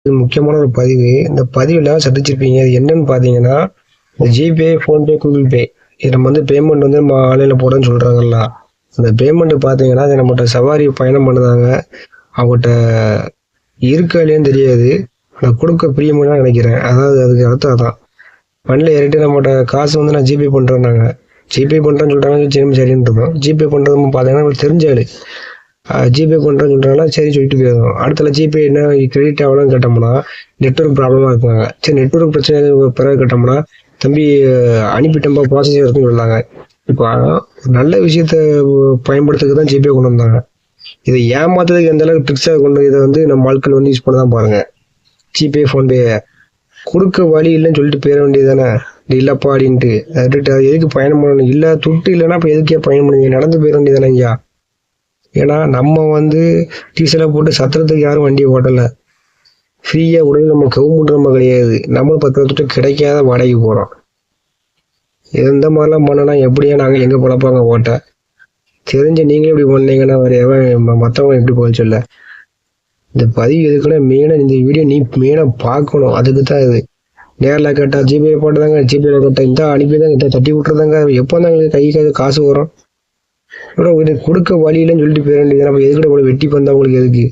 முக்கியமான ஒரு பதிவு. இந்த பதிவுல சந்திச்சிருப்பீங்க. அது என்னன்னு பார்த்தீங்கன்னா, இந்த ஜிபே, ஃபோன்பே, கூகுள் பே இது நம்ம பேமெண்ட் நம்ம ஆன்லைன்ல போடுறோம்னு சொல்றாங்கல்ல. அந்த பேமெண்ட் பார்த்தீங்கன்னா, அது நம்மட்ட சவாரி பயணம் பண்ணுதாங்க. அவங்கட்ட இருக்கா இல்லையான்னு தெரியாது. ஆனா குடுக்க பிரியமா நினைக்கிறேன். அதாவது அதுக்கு அர்த்தம் அதான். வண்டியில ஏறிட்டு நம்மட்ட காசு நான் ஜிபே பண்றேன்னாங்க. ஜிபே பண்றேன்னு சொல்றாங்க. சரின்னு இருக்கோம். ஜிபே பண்றது பார்த்தீங்கன்னா நம்மளுக்கு தெரிஞ்ச ஆளு. ஜிபே பண்றேன்னு சொல்றாங்களா, சரி சொல்லிட்டு போயிடும். அடுத்தல ஜிபே என்ன கிரெடிட் ஆகலாம்னு கேட்டோம்னா, நெட்வொர்க் ப்ராப்ளமா இருக்காங்க. சரி நெட்வொர்க் பிரச்சனை பிறகு கேட்டோம்னா, தம்பி அனுப்பிட்டோம்பா ப்ராசஸர் இருக்குன்னு சொல்றாங்க. இப்போ நல்ல விஷயத்த பயன்படுத்துறதுக்கு தான் ஜிபே கொண்டு வந்தாங்க. இதை ஏமாத்துறதுக்கு எந்த அளவுக்கு ட்ரிக்ஸா கொண்டு இதை நம்ம ஆட்கள் யூஸ் பண்ணதான் பாருங்க. ஜிபே, ஃபோன்பே கொடுக்க வழி இல்லைன்னு சொல்லிட்டு போயிட வேண்டியது தானே. இல்லப்பா அப்படின்ட்டு எதுக்கு பயணம் பண்ணணும்? இல்ல துட்டு இல்லைன்னா இப்ப எதுக்கே பயணம் பண்ணுவீங்க? நடந்து போயிட வேண்டியதானே ஐயா. ஏன்னா நம்ம டீசலை போட்டு சத்திரத்துக்கு யாரும் வண்டியை ஓட்டல. ஃப்ரீயா உடனே நம்ம கவர்மெண்ட் நம்ம கிடையாது. நம்ம 10 வருஷத்துக்கு கிடைக்காத வாடகைக்கு போறோம். இந்த மாதிரிலாம் பண்ணனா எப்படியா நாங்க எங்க பொழப்பாங்க ஓட்ட? தெரிஞ்ச நீங்களே இப்படி பண்ணீங்கன்னா வேற எவன் மத்தவங்க எப்படி போக சொல்ல? இந்த பதிவு எதுக்குன்னா மெயினா இந்த வீடியோ நீ மெயினா பார்க்கணும். அதுக்கு தான் இது. நேரில் கேட்டா ஜிபே போட்டுதாங்க, ஜிபேல கேட்டா இந்த அனுப்பிதாங்க, இந்த தட்டி விட்டுறதாங்க. எப்போ தான் கை காசு வரும்? இது கொடுக்க வழி இல்லைன்னு சொல்லிட்டு போயிட வேண்டியது. நம்ம எதுக்கிட்ட வெட்டி பந்தா உங்களுக்கு எதுக்கு?